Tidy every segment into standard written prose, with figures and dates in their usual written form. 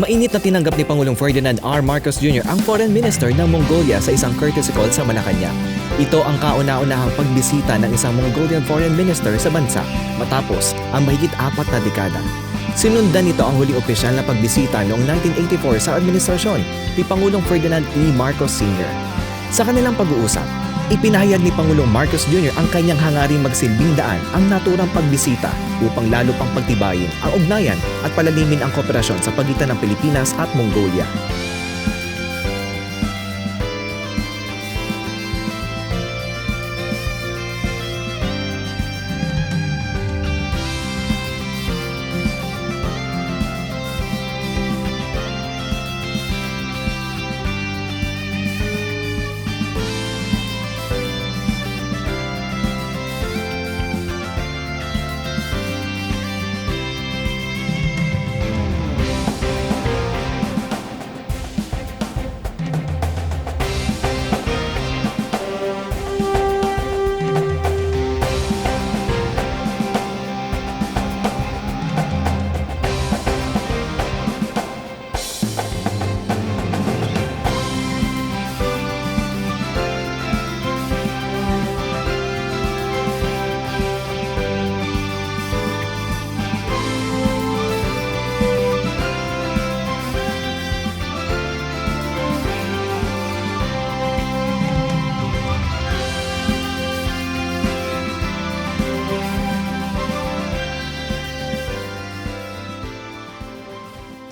Mainit na tinanggap ni Pangulong Ferdinand R. Marcos Jr. ang Foreign Minister ng Mongolia sa isang courtesy call sa Malacanang. Ito ang kauna-unahang pagbisita ng isang Mongolian Foreign Minister sa bansa matapos ang mahigit 4 na dekada. Sinundan nito ang huling opisyal na pagbisita noong 1984 sa administrasyon ni Pangulong Ferdinand E. Marcos Sr. Sa kanilang pag-uusap, ipinahayag ni Pangulong Marcos Jr. ang kanyang hangaring magsilbing daan ang naturang pagbisita upang lalo pang pagtibayin ang ugnayan at palalimin ang kooperasyon sa pagitan ng Pilipinas at Mongolia.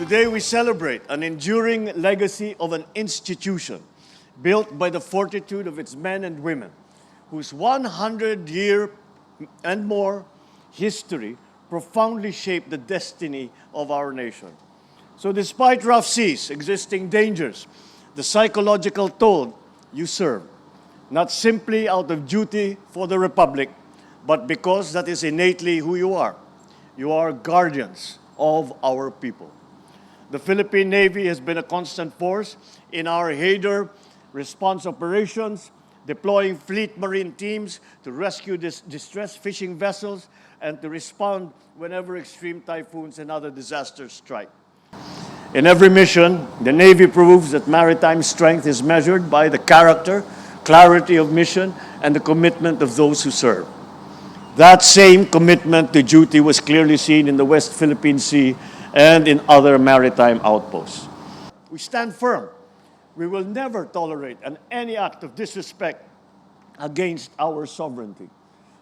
Today we celebrate an enduring legacy of an institution built by the fortitude of its men and women, whose 100-year and more history profoundly shaped the destiny of our nation. So despite rough seas, existing dangers, the psychological toll you serve, not simply out of duty for the Republic, but because that is innately who you are. You are guardians of our people. The Philippine Navy has been a constant force in our Hader response operations, deploying fleet marine teams to rescue distressed fishing vessels and to respond whenever extreme typhoons and other disasters strike. In every mission, the Navy proves that maritime strength is measured by the character, clarity of mission, and the commitment of those who serve. That same commitment to duty was clearly seen in the West Philippine Sea and in other maritime outposts. We stand firm. We will never tolerate any act of disrespect against our sovereignty.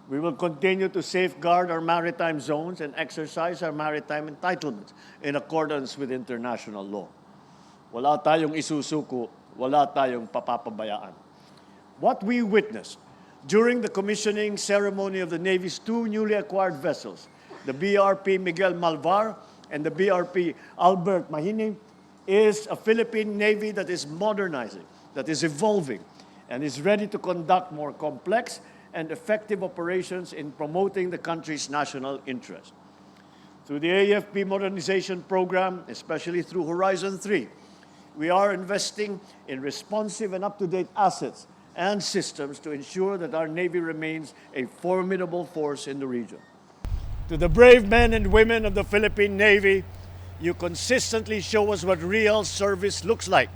We will continue to safeguard our maritime zones and exercise our maritime entitlements in accordance with international law. Wala tayong isusuko, wala tayong papapabayaan. What we witnessed during the commissioning ceremony of the Navy's 2 newly acquired vessels, the BRP Miguel Malvar and the BRP Albert Mahini, is a Philippine Navy that is modernizing, that is evolving, and is ready to conduct more complex and effective operations in promoting the country's national interest. Through the AFP modernization program, especially through Horizon 3, we are investing in responsive and up-to-date assets and systems to ensure that our Navy remains a formidable force in the region. To the brave men and women of the Philippine Navy, you consistently show us what real service looks like.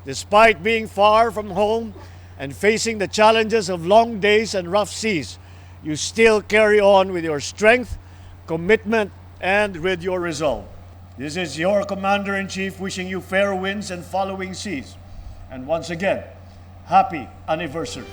Despite being far from home and facing the challenges of long days and rough seas, you still carry on with your strength, commitment, and with your resolve. This is your Commander-in-Chief wishing you fair winds and following seas. And once again, happy anniversary.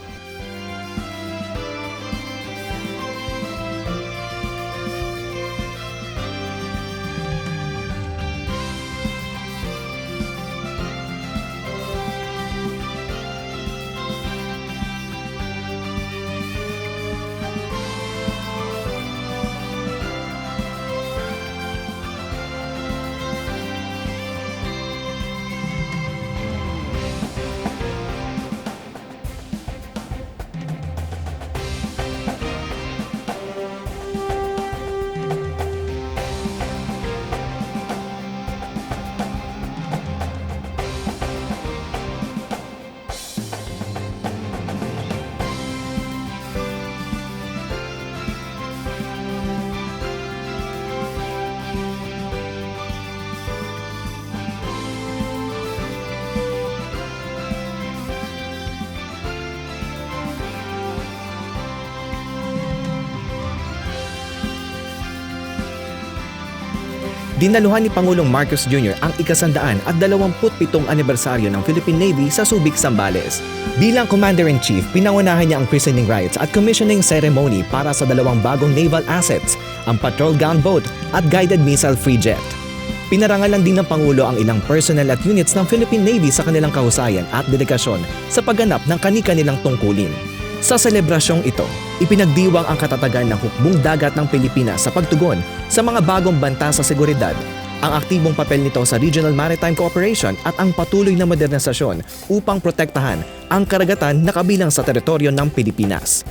Dinaluhan ni Pangulong Marcos Jr. ang ika-127 anibersaryo ng Philippine Navy sa Subic, Zambales. Bilang Commander-in-Chief, pinangunahan niya ang christening rites at commissioning ceremony para sa 2 bagong naval assets, ang patrol gun boat at guided missile free jet. Pinarangalan din ng Pangulo ang ilang personnel at units ng Philippine Navy sa kanilang kahusayan at dedikasyon sa pagganap ng kani-kanilang tungkulin. Sa selebrasyong ito, ipinagdiwang ang katatagan ng hukbong dagat ng Pilipinas sa pagtugon sa mga bagong banta sa seguridad, ang aktibong papel nito sa Regional Maritime Cooperation at ang patuloy na modernisasyon upang protektahan ang karagatan na kabilang sa teritoryo ng Pilipinas.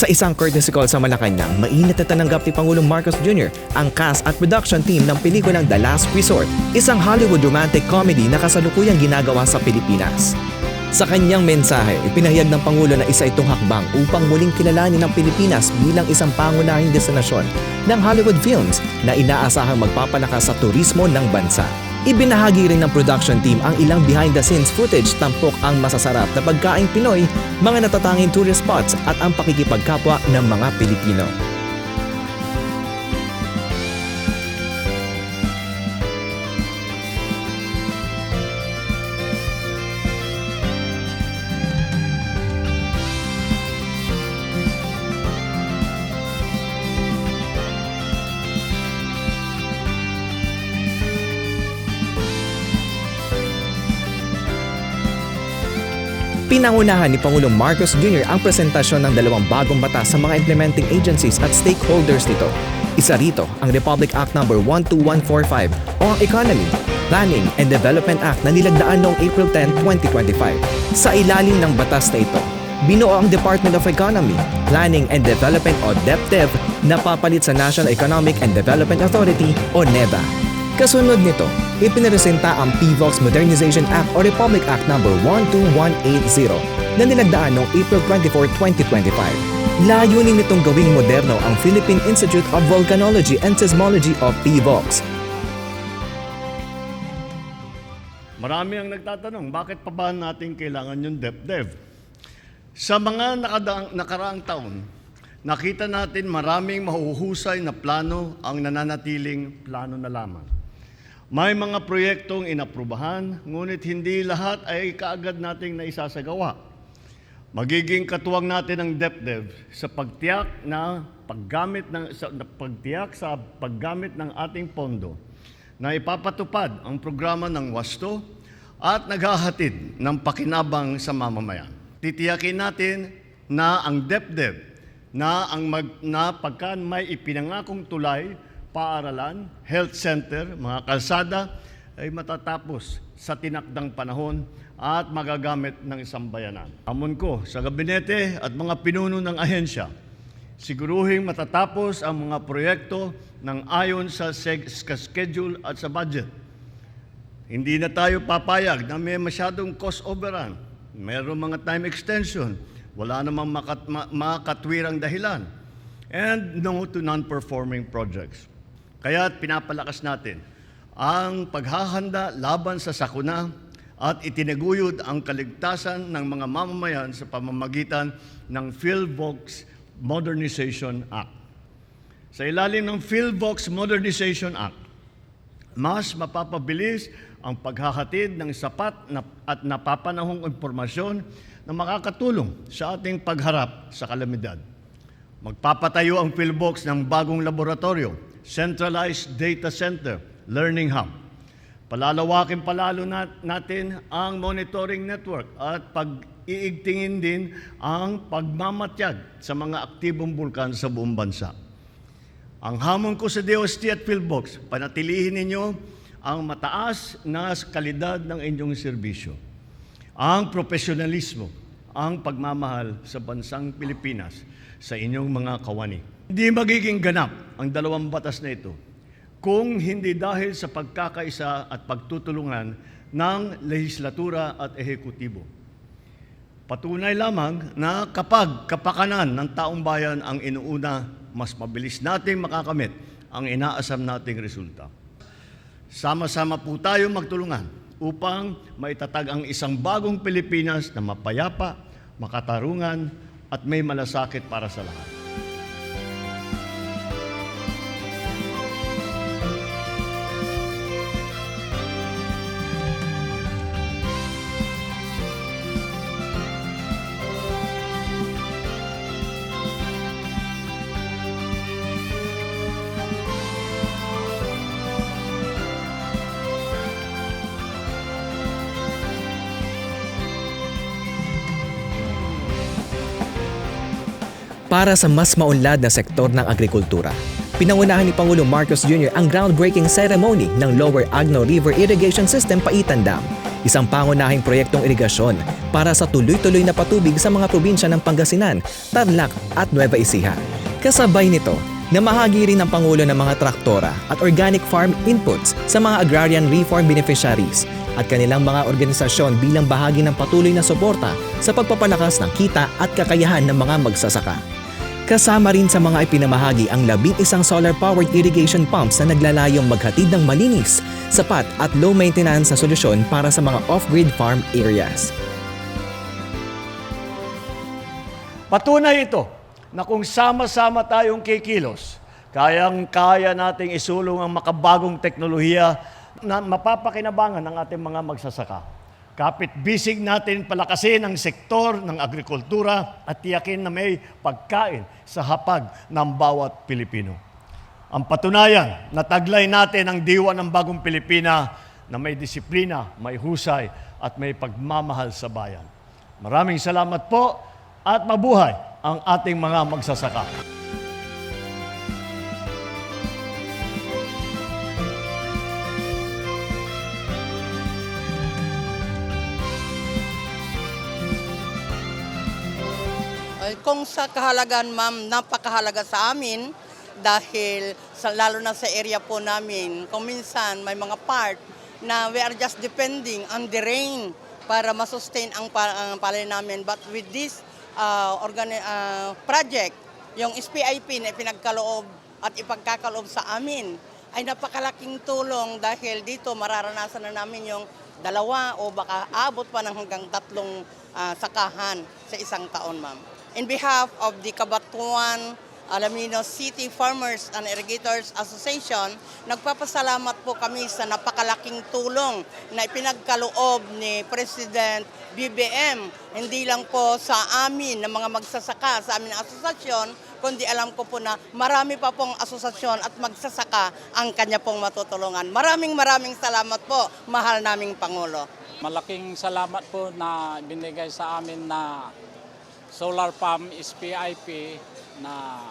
Sa isang courtesy call sa Malacanang, mainit na tananggap ni Pangulong Marcos Jr. ang cast at production team ng pelikulang The Last Resort, isang Hollywood romantic comedy na kasalukuyang ginagawa sa Pilipinas. Sa kanyang mensahe, ipinahayag ng Pangulo na isa itong hakbang upang muling kilalanin ng Pilipinas bilang isang pangunahing destinasyon ng Hollywood films na inaasahang magpapalakas sa turismo ng bansa. Ibinahagi rin ng production team ang ilang behind-the-scenes footage tampok ang masasarap na pagkaing Pinoy, mga natatanging tourist spots at ang pakikipagkapwa ng mga Pilipino. Pinangunahan ni Pangulong Marcos Jr. ang presentasyon ng dalawang bagong batas sa mga implementing agencies at stakeholders nito. Isa rito ang Republic Act No. 12145 o ang Economy, Planning and Development Act na nilagdaan noong April 10, 2025. Sa ilalim ng batas na ito, binuo ang Department of Economy, Planning and Development o DepDev na papalit sa National Economic and Development Authority o NEDA. Kasunod nito, ipinresenta ang PVOX Modernization Act o Republic Act No. 12180 na nilagdaan noong April 24, 2025. Layunin nitong gawing moderno ang Philippine Institute of Volcanology and Seismology o PVOX. Marami ang nagtatanong, bakit pa ba natin kailangan yung DepDev? Sa mga nakaraang taon, nakita natin maraming mahuhusay na plano ang nananatiling plano na lamang. May mga proyektong inaprubahan, ngunit hindi lahat ay kaagad nating naisasagawa. Magiging katuwang natin ang DepDev sa pagtiyak sa paggamit ng ating pondo na ipapatupad ang programa ng WASTO at naghahatid ng pakinabang sa mamamayan. Titiyakin natin na ang DepDev na pagka may ipinangakong tulay, paaralan, health center, mga kalsada ay matatapos sa tinakdang panahon at magagamit ng isang bayanan. Amon ko sa gabinete at mga pinuno ng ahensya, siguruhing matatapos ang mga proyekto ng ayon sa schedule at sa budget. Hindi na tayo papayag na may masyadong cost overrun, mayroong mga time extension, wala namang makatwirang dahilan, and no to non-performing projects. Kaya pinapalakas natin ang paghahanda laban sa sakuna at itinaguyod ang kaligtasan ng mga mamamayan sa pamamagitan ng PhilVox Modernization Act. Sa ilalim ng PhilVox Modernization Act, mas mapapabilis ang paghahatid ng sapat at napapanahong impormasyon na makakatulong sa ating pagharap sa kalamidad. Magpapatayo ang PhilVox ng bagong laboratorio, Centralized Data Center, Learning Hub. Palalawakin palalo natin ang monitoring network at pag-iigtingin din ang pagmamatyag sa mga aktibong bulkan sa buong bansa. Ang hamon ko sa DOST at PhilVox, panatilihin ninyo ang mataas na kalidad ng inyong serbisyo, ang profesionalismo, ang pagmamahal sa bansang Pilipinas sa inyong mga kawani. Hindi magiging ganap ang dalawang batas na ito kung hindi dahil sa pagkakaisa at pagtutulungan ng lehislatura at ehekutibo. Patunay lamang na kapag kapakanan ng taong bayan ang inuuna, mas mabilis nating makakamit ang inaasam nating resulta. Sama-sama po tayo magtulungan upang maitatag ang isang bagong Pilipinas na mapayapa, makatarungan at may malasakit para sa lahat. Para sa mas maunlad na sektor ng agrikultura, pinangunahan ni Pangulong Marcos Jr. ang groundbreaking ceremony ng Lower Agno River Irrigation System Paitan Dam, isang pangunahing proyektong irigasyon para sa tuloy-tuloy na patubig sa mga probinsya ng Pangasinan, Tarlac at Nueva Ecija. Kasabay nito, namahagi rin ng Pangulo ng mga traktora at organic farm inputs sa mga agrarian reform beneficiaries at kanilang mga organisasyon bilang bahagi ng patuloy na suporta sa pagpapalakas ng kita at kakayahan ng mga magsasaka. Kasama rin sa mga ipinamahagi ang 11 solar-powered irrigation pumps na naglalayong maghatid ng malinis, sapat at low-maintenance na solusyon para sa mga off-grid farm areas. Patunay ito na kung sama-sama tayong kikilos, kayang-kaya nating isulong ang makabagong teknolohiya na mapapakinabangan ng ating mga magsasaka. Kapit-bisig natin palakasin ang sektor ng agrikultura at tiyakin na may pagkain sa hapag ng bawat Pilipino. Ang patunayan na taglay natin ang diwa ng bagong Pilipina na may disiplina, may husay at may pagmamahal sa bayan. Maraming salamat po at mabuhay ang ating mga magsasaka. Kung sa kahalagan, ma'am, napakahalaga sa amin dahil lalo na sa area po namin, kung minsan may mga part na we are just depending on the rain para masustain ang palay namin. But with this project, yung SPIP na pinagkaloob at ipagkakaloob sa amin ay napakalaking tulong dahil dito mararanasan na namin yung 2 o baka abot pa ng hanggang 3 sakahan sa isang taon, ma'am. In behalf of the Cabanatuan Alaminos City Farmers and Irrigators Association, nagpapasalamat po kami sa napakalaking tulong na ipinagkaloob ni President BBM. Hindi lang po sa amin na mga magsasaka sa aming asosasyon, kundi alam ko po na marami pa pong asosasyon at magsasaka ang kanya pong matutulungan. Maraming salamat po, mahal naming Pangulo. Malaking salamat po na binigay sa amin na solar farm SPIP na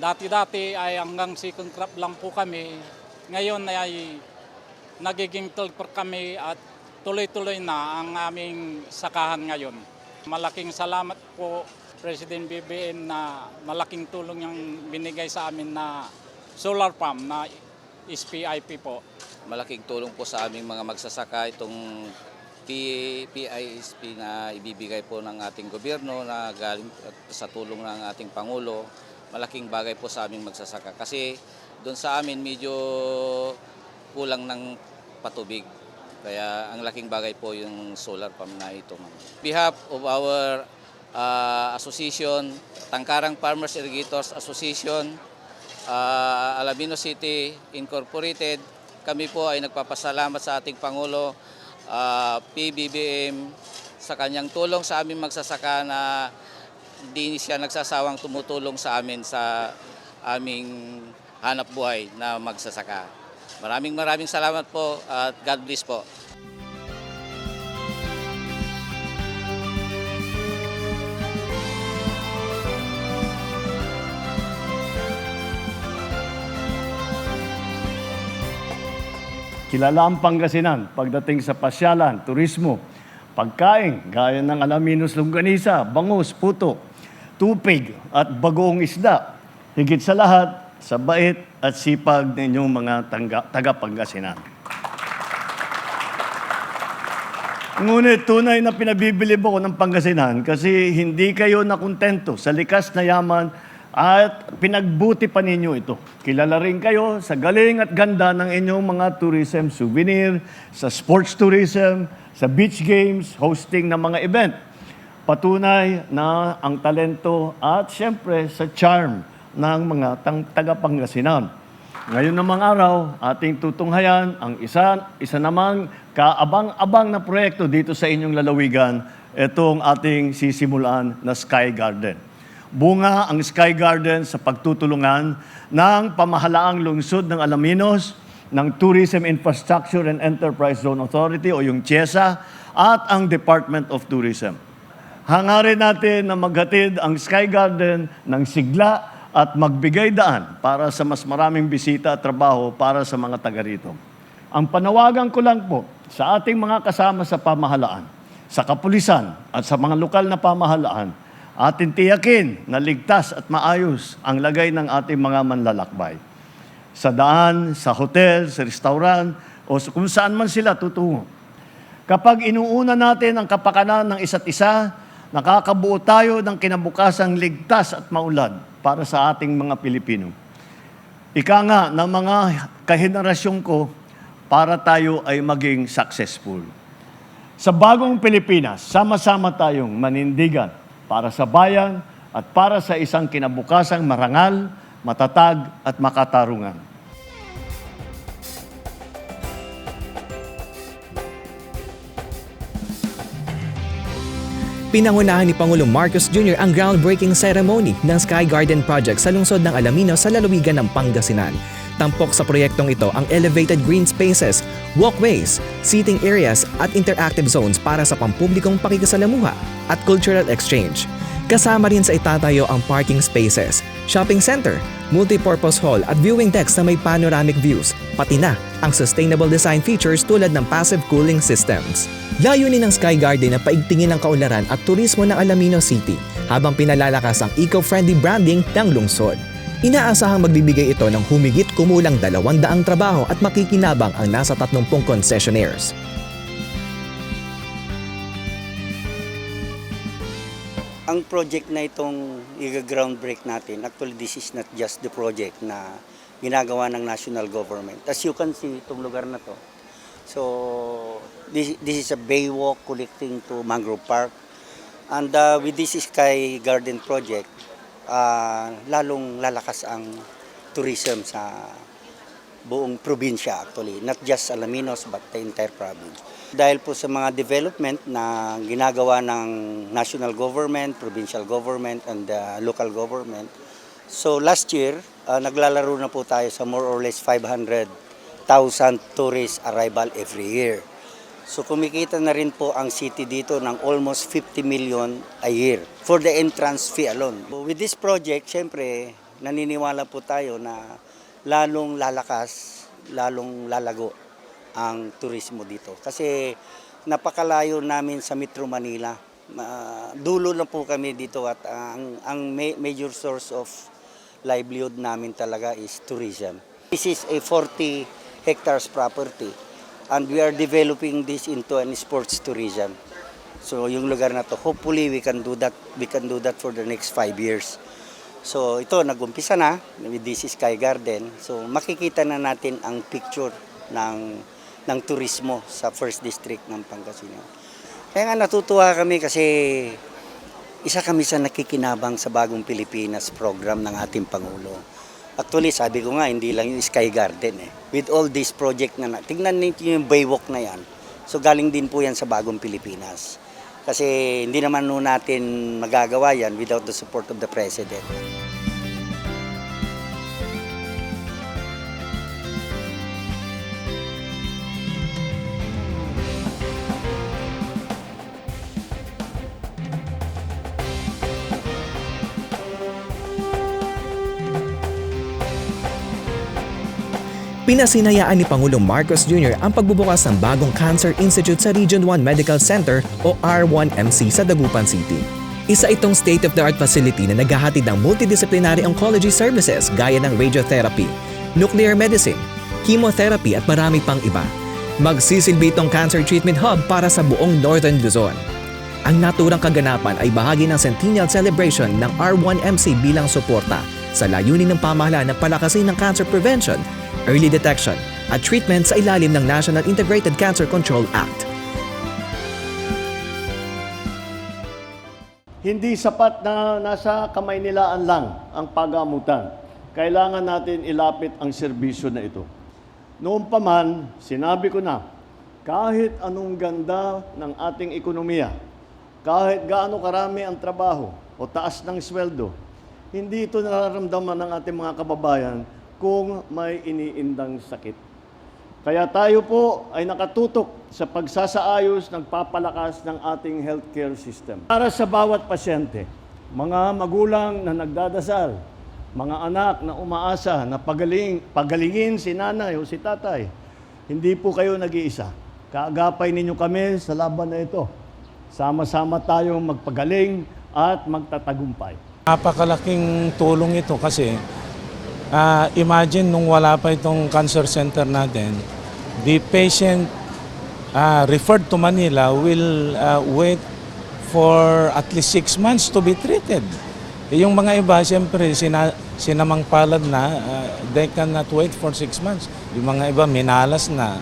dati-dati ay hanggang second crop lang po kami. Ngayon ay nagiging third crop kami at tuloy-tuloy na ang aming sakahan ngayon. Malaking salamat po President BBM na malaking tulong yung binigay sa amin na solar farm na SPIP po. Malaking tulong po sa aming mga magsasaka itong PISP na ibibigay po ng ating gobyerno na galing sa tulong ng ating Pangulo. Malaking bagay po sa aming magsasaka kasi doon sa amin medyo kulang ng patubig. Kaya ang laking bagay po yung solar farm na ito. On behalf of our association, Tangkarang Farmers Irrigators Association, Alaminos City Incorporated, kami po ay nagpapasalamat sa ating Pangulo, PBBM, sa kanyang tulong sa aming magsasaka na hindi siya nagsasawang tumutulong sa amin sa aming hanap buhay na magsasaka. Maraming salamat po at God bless po. Kilala ang Pangasinan pagdating sa pasyalan, turismo, pagkain, gaya ng Alaminos longganisa, bangus, puto, tupig at bagoong isda. Higit sa lahat, sa bait at sipag ninyong mga taga-Pangasinan. Ngunit tunay na pinabibilib ako ng Pangasinan kasi hindi kayo nakontento sa likas na yaman at pinagbuti pa ninyo ito. Kilala rin kayo sa galing at ganda ng inyong mga tourism souvenir, sa sports tourism, sa beach games, hosting ng mga event. Patunay na ang talento at siyempre sa charm ng mga taga-Pangasinan. Ngayon namang araw, ating tutunghayan ang isa namang kaabang-abang na proyekto dito sa inyong lalawigan, itong ating sisimulan na Sky Garden. Bunga ang Sky Garden sa pagtutulungan ng pamahalaang lungsod ng Alaminos, ng Tourism Infrastructure and Enterprise Zone Authority o yung CHESA at ang Department of Tourism. Hangarin natin na maghatid ang Sky Garden ng sigla at magbigay daan para sa mas maraming bisita at trabaho para sa mga taga rito. Ang panawagan ko lang po sa ating mga kasama sa pamahalaan, sa kapulisan at sa mga lokal na pamahalaan, atin tiyakin na ligtas at maayos ang lagay ng ating mga manlalakbay. Sa daan, sa hotel, sa restaurant, o kung saan man sila tutungo. Kapag inuuna natin ang kapakanan ng isa't isa, nakakabuo tayo ng kinabukasang ligtas at maulad para sa ating mga Pilipino. Ika nga ng mga kahenerasyon ko, para tayo ay maging successful. Sa bagong Pilipinas, sama-sama tayong manindigan para sa bayan at para sa isang kinabukasang marangal, matatag at makatarungan. Pinangunahan ni Pangulong Marcos Jr. ang groundbreaking ceremony ng Sky Garden Project sa lungsod ng Alaminos sa lalawigan ng Pangasinan. Tampok sa proyektong ito ang elevated green spaces, walkways, seating areas at interactive zones para sa pampublikong pakikisalamuha at cultural exchange. Kasama rin sa itatayo ang parking spaces, shopping center, multipurpose hall at viewing decks na may panoramic views, pati na ang sustainable design features tulad ng passive cooling systems. Layunin ng Sky Garden na paigtingin ang kaunlaran at turismo ng Alaminos City habang pinalalakas ang eco-friendly branding ng lungsod. Inaasahang magbibigay ito ng humigit kumulang 200 trabaho at makikinabang ang nasa 30 concessionaires. Ang project na itong i-groundbreak natin, actually this is not just the project na ginagawa ng national government. As you can see, itong lugar na to. So, this is a baywalk connecting to Mangrove Park. And with this Sky Garden project, lalong lalakas ang tourism sa buong probinsya actually. Not just Alaminos but the entire province. Dahil po sa mga development na ginagawa ng national government, provincial government, and local government. So last year, naglalaro na po tayo sa more or less 500,000 tourist arrival every year. So kumikita na rin po ang city dito ng almost 50 million a year for the entrance fee alone. With this project, syempre, naniniwala po tayo na lalong lalakas, lalong lalago ang turismo dito. Kasi napakalayo namin sa Metro Manila. Dulo na po kami dito at ang major source of livelihood namin talaga is tourism. This is a 40 hectares property and we are developing this into an sports tourism. So yung lugar na to, hopefully we can do that for the next 5 years. So ito, nag-umpisa na with this Sky Garden. So makikita na natin ang picture ng turismo sa First District ng Pangasinan. Kaya nga natutuwa kami kasi isa kami sa nakikinabang sa Bagong Pilipinas program ng ating Pangulo. Actually, sabi ko nga, hindi lang yung Sky Garden eh. With all this project tingnan niyo yung baywalk na yan. So galing din po yan sa Bagong Pilipinas. Kasi hindi naman natin magagawa yan without the support of the President. Pinasinayaan ni Pangulong Marcos Jr. ang pagbubukas ng bagong Cancer Institute sa Region 1 Medical Center o R1MC sa Dagupan City. Isa itong state-of-the-art facility na naghahatid ng multidisciplinary oncology services gaya ng radiotherapy, nuclear medicine, chemotherapy at marami pang iba. Magsisilbi itong cancer treatment hub para sa buong Northern Luzon. Ang naturang kaganapan ay bahagi ng Centennial Celebration ng R1MC bilang suporta sa layunin ng pamahalaan na palakasin ng cancer prevention, early detection at treatment sa ilalim ng National Integrated Cancer Control Act. Hindi sapat na nasa kamay nilaan lang ang pagamutan. Kailangan natin ilapit ang serbisyo na ito. Noon pa man, sinabi ko na, kahit anong ganda ng ating ekonomiya, kahit gaano karami ang trabaho o taas ng sweldo, hindi ito nararamdaman ng ating mga kababayan kung may iniindang sakit. Kaya tayo po ay nakatutok sa pagsasaayos ng papalakas ng ating healthcare system. Para sa bawat pasyente, mga magulang na nagdadasal, mga anak na umaasa na pagalingin si nanay o si tatay, hindi po kayo nag-iisa. Kaagapay ninyo kami sa laban na ito. Sama-sama tayong magpagaling at magtatagumpay. Napakalaking tulong ito kasi imagine nung wala pa itong cancer center natin, the patient referred to Manila will wait for at least 6 months to be treated. Yung mga iba, siyempre, sinamang palad na, they cannot wait for 6 months. Yung mga iba, minalas na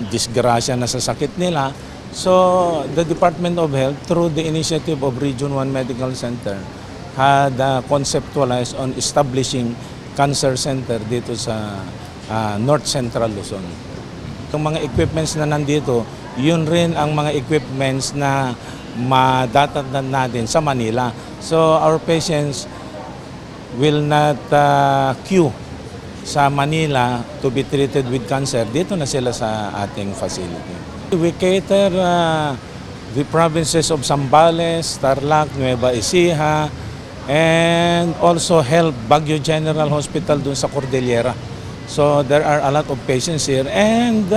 disgrasya na sa sakit nila. So, the Department of Health, through the initiative of Region 1 Medical Center, had conceptualized on establishing cancer center dito sa North Central Luzon. Yung mga equipments na nandito, yun rin ang mga equipments na madatatnan natin sa Manila. So our patients will not queue sa Manila to be treated with cancer, dito na sila sa ating facility. We cater the provinces of Zambales, Tarlac, Nueva Ecija, and also help Baguio General Hospital dun sa Cordillera. So there are a lot of patients here, and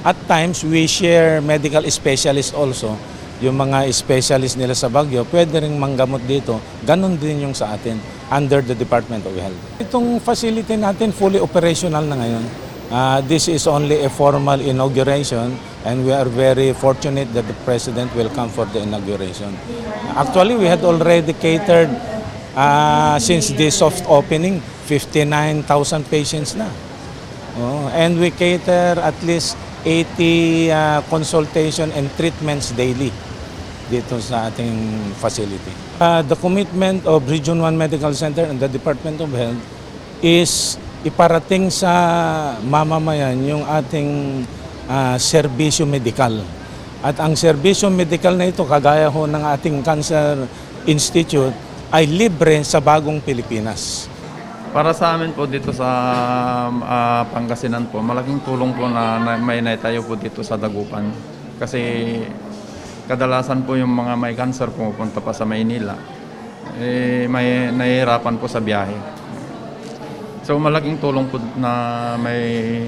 at times we share medical specialists also. Yung mga specialist nila sa Baguio, pwede rin manggamot dito. Ganon din yung sa atin, under the Department of Health. Itong facility natin fully operational na ngayon. This is only a formal inauguration, and we are very fortunate that the President will come for the inauguration. Actually, we had already catered, since the soft opening, 59,000 patients na. And we cater at least 80 consultation and treatments daily dito sa ating facility. The commitment of Region 1 Medical Center and the Department of Health is iparating sa mamamayan yung ating serbisyo medikal. At ang serbisyo medikal na ito, kagaya ho ng ating Cancer Institute, ay libre sa bagong Pilipinas. Para sa amin po dito sa Pangasinan po, malaking tulong po na may naitayo po dito sa Dagupan. Kasi kadalasan po yung mga may cancer pumupunta pa sa Maynila, may nahihirapan po sa biyahe. So malaking tulong po na may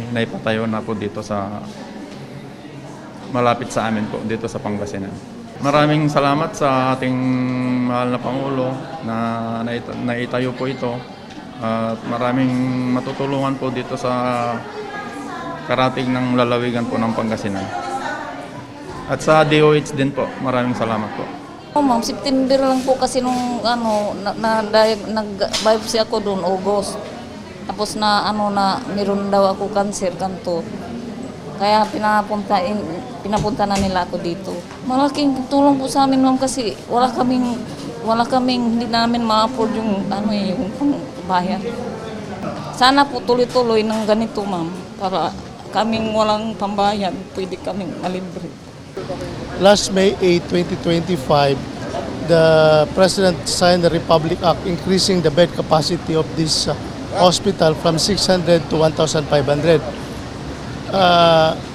naipatayo na po dito sa malapit sa amin po, dito sa Pangasinan. Maraming salamat sa ating mahal na Pangulo na naitayo po ito. At maraming matutulungan po dito sa karating ng lalawigan po ng Pangasinan. At sa DOH din po, maraming salamat po. Ma'am, September lang po kasi nung nag-biopsy ako doon, August. Tapos na meron daw ako cancer kanto. Kaya pinapunta na nila ako dito. Malaking tulong po sa amin, ma'am, kasi wala kaming hindi namin ma-afford yung yung bayan. Sana po tuloy-tuloy ng ganito, ma'am, para kaming walang pambayan, pwede kaming malibre. Last May 8, 2025, the President signed the Republic Act increasing the bed capacity of this hospital from 600 to 1,500.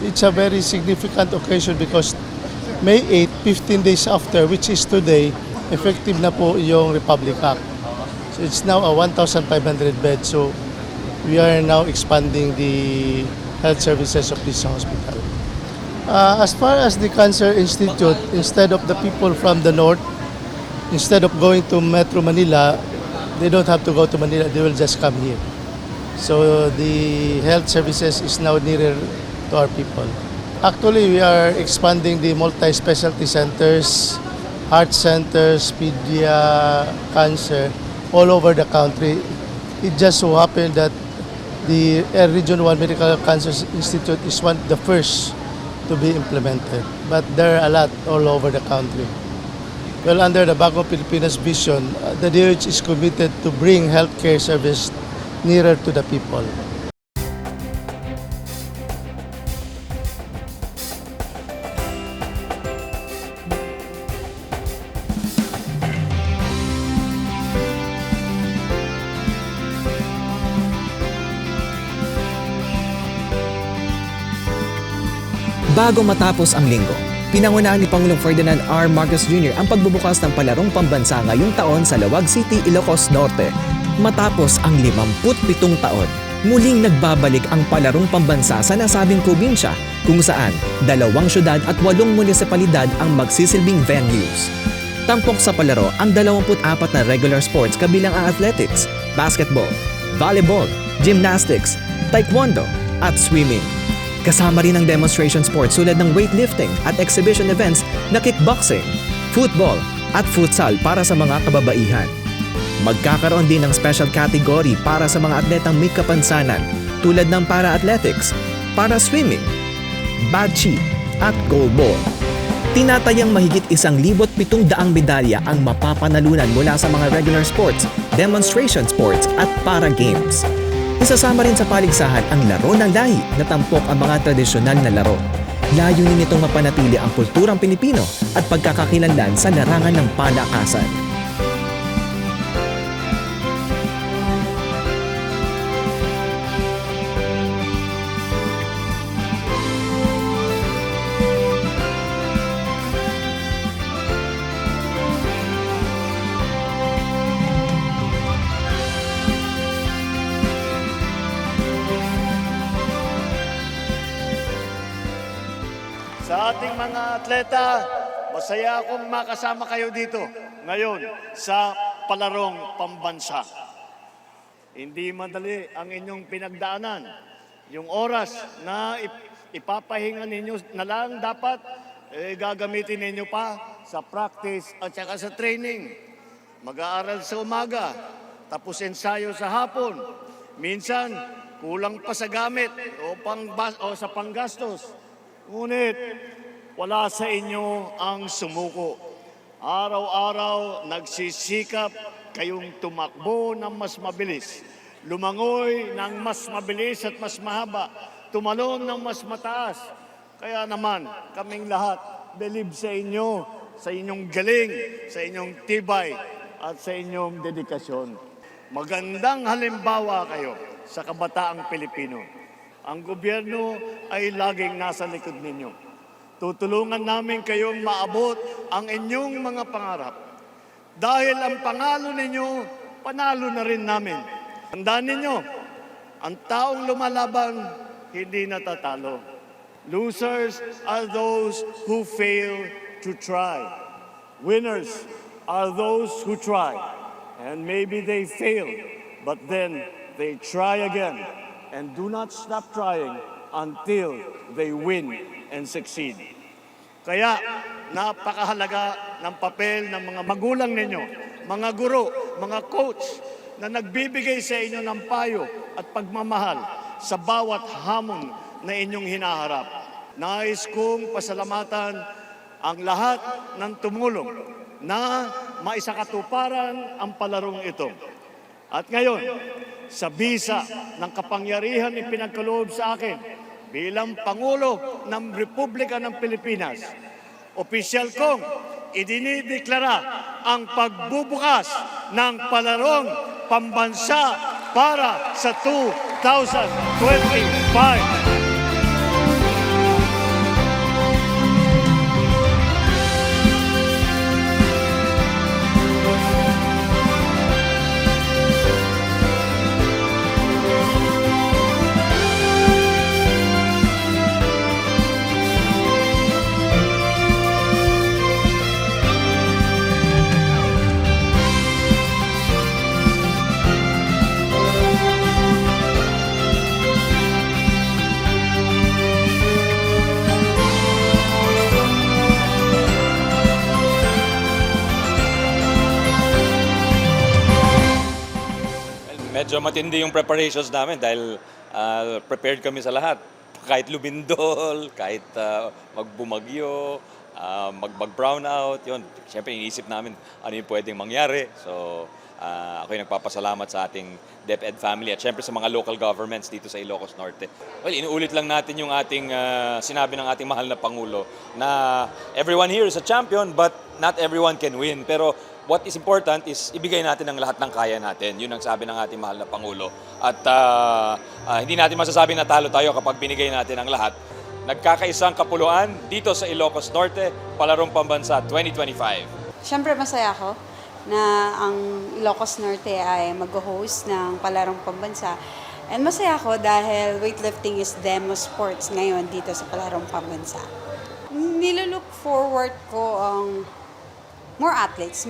It's a very significant occasion because May 8, 15 days after, which is today, effective na po yung Republic Act. So it's now a 1,500 bed. So we are now expanding the health services of this hospital. As far as the Cancer Institute, instead of the people from the north, instead of going to Metro Manila, they don't have to go to Manila, they will just come here. So the health services is now nearer to our people. Actually, we are expanding the multi-specialty centers, heart centers, pedia, cancer, all over the country. It just so happened that the Region 1 Medical Cancer Institute is the first to be implemented. But there are a lot all over the country. Well, under the Bagong Pilipinas vision, the DOH is committed to bring healthcare service nearer to the people. Bago matapos ang linggo, pinangunahan ni Pangulong Ferdinand R. Marcos Jr. ang pagbubukas ng palarong pambansa ngayong taon sa Lawag City, Ilocos Norte. Matapos ang 57 taon, muling nagbabalik ang palarong pambansa sa nasabing probinsya kung saan 2 syudad at 8 munisipalidad ang magsisilbing venues. Tampok sa palaro ang 24 na regular sports kabilang ang athletics, basketball, volleyball, gymnastics, taekwondo at swimming. Kasama rin ang demonstration sports tulad ng weightlifting at exhibition events na kickboxing, football at futsal para sa mga kababaihan. Magkakaroon din ng special category para sa mga atletang may kapansanan tulad ng para-athletics, para-swimming, badchi at goalball. Tinatayang mahigit 1,700 medalya ang mapapanalunan mula sa mga regular sports, demonstration sports at para-games. Isasama rin sa paligsahan ang laro ng lahi na tampok ang mga tradisyonal na laro. Layunin nitong mapanatili ang kulturang Pilipino at pagkakakilanlan sa larangan ng palakasan. aking mga atleta, masaya akong makasama kayo dito ngayon sa palarong pambansa. Hindi madali ang inyong pinagdaanan. Yung oras na ipapahinga ninyo na lang dapat gagamitin ninyo pa sa practice at saka sa training. Mag-aaral sa umaga, tapos ensayo sa hapon. Minsan, kulang pa sa gamit o sa panggastos. Ngunit, wala sa inyo ang sumuko. Araw-araw, nagsisikap kayong tumakbo ng mas mabilis. Lumangoy ng mas mabilis at mas mahaba. Tumalon ng mas mataas. Kaya naman, kaming lahat, believe sa inyo, sa inyong galing, sa inyong tibay, at sa inyong dedikasyon. Magandang halimbawa kayo sa kabataang Pilipino. Ang gobyerno ay laging nasa likod ninyo. Tutulungan namin kayong maabot ang inyong mga pangarap. Dahil ang panalo ninyo, panalo na rin namin. Tandaan ninyo, ang taong lumalaban, hindi natatalo. Losers are those who fail to try. Winners are those who try. And maybe they fail, but then they try again. And do not stop trying until they win and succeed. Kaya, napakahalaga ng papel ng mga magulang ninyo, mga guro, mga coach, na nagbibigay sa inyo ng payo at pagmamahal sa bawat hamon na inyong hinaharap. Nais kong pasalamatan ang lahat ng tumulong na maisakatuparan ang palarong ito. At ngayon, sa bisa ng kapangyarihan ipinagkaloob sa akin bilang Pangulo ng Republika ng Pilipinas, opisyal kong idinideklara ang pagbubukas ng palarong pambansa para sa 2025. Medyo matindi yung preparations namin dahil prepared kami sa lahat. Kahit lumindol, kahit magbumagyo, mag-brownout, yun. Siyempre, iniisip namin ano yung pwedeng mangyari. So, ako'y nagpapasalamat sa ating DepEd family at siyempre sa mga local governments dito sa Ilocos Norte. Well, inuulit lang natin yung ating sinabi ng ating mahal na Pangulo na everyone here is a champion but not everyone can win. Pero what is important is ibigay natin ang lahat ng kaya natin. Yun ang sabi ng ating mahal na Pangulo. At hindi natin masasabi na talo tayo kapag binigay natin ang lahat. Nagkakaisang kapuluan dito sa Ilocos Norte, Palarong Pambansa 2025. Siyempre masaya ako na ang Ilocos Norte ay mag-host ng Palarong Pambansa. And masaya ako dahil weightlifting is demo sports ngayon dito sa Palarong Pambansa. Nilook forward ko ang more athletes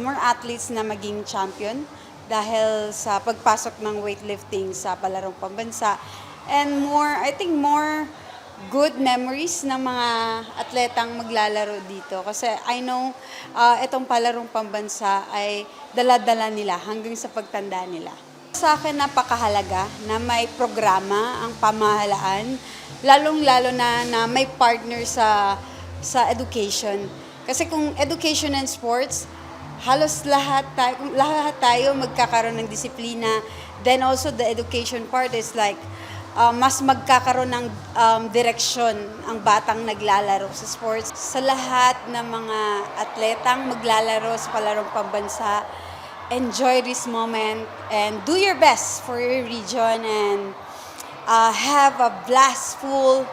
na maging champion dahil sa pagpasok ng weightlifting sa Palarong Pambansa. And I think more good memories ng mga atletang maglalaro dito. Kasi I know itong Palarong Pambansa ay dala-dala nila hanggang sa pagtanda nila. Sa akin napakahalaga na may programa ang pamahalaan, lalong-lalo na may partner sa education. Kasi kung education and sports, halos lahat tayo magkakaroon ng disiplina. Then also the education part is like, mas magkakaroon ng direksyon ang batang naglalaro sa sports. Sa lahat ng mga atletang maglalaro sa Palarong Pambansa, enjoy this moment and do your best for your region and have a blastful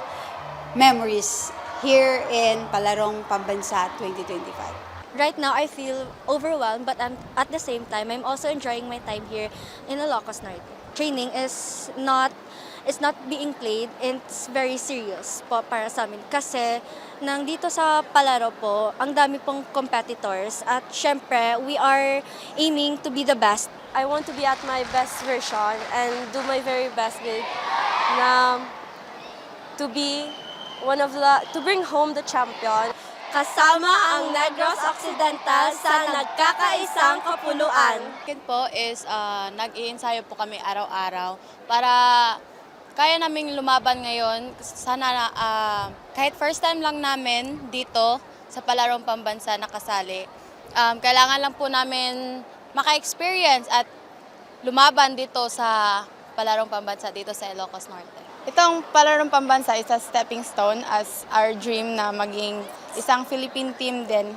memories here in Palarong Pambansa 2025. Right now, I feel overwhelmed, but at the same time, I'm also enjoying my time here in Ilocos Norte. Training is not is not being played, and it's very serious po para sa amin. Kasi nang dito sa palaro po, ang dami pong competitors at syempre, we are aiming to be the best. I want to be at my best version and do my very best with na to be to bring home the champion. Kasama ang Negros Occidental sa nagkakaisang kapuluan. Akin po is nag-iensayo po kami araw-araw para kaya naming lumaban ngayon. Sana kahit first time lang namin dito sa Palarong Pambansa nakasali, kailangan lang po namin maka-experience at lumaban dito sa Palarong Pambansa dito sa Ilocos Norte. Itong Palarong Pambansa is a stepping stone as our dream na maging isang Philippine team din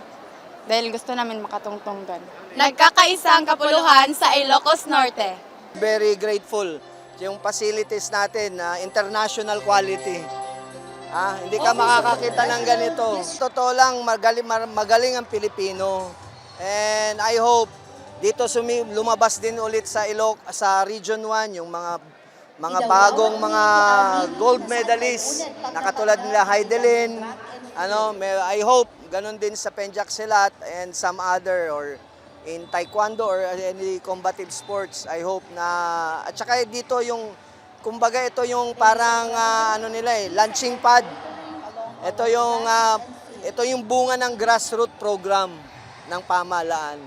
dahil gusto namin makatungtong doon. Nagkakaisang kapuluhan sa Ilocos Norte. Very grateful yung facilities natin na international quality. Hindi ka makakakita ng ganito. Totoo lang, magaling ang Pilipino. And I hope dito lumabas din ulit sa sa Region 1 yung mga bagong mga gold medalists na katulad nila Heidelin. I hope ganun din sa Pencak-Silat and some other or in taekwondo or any combative sports. I hope na at saka dito yung kumbaga ito yung parang launching pad. Ito yung bunga ng grassroots program ng pamahalaan.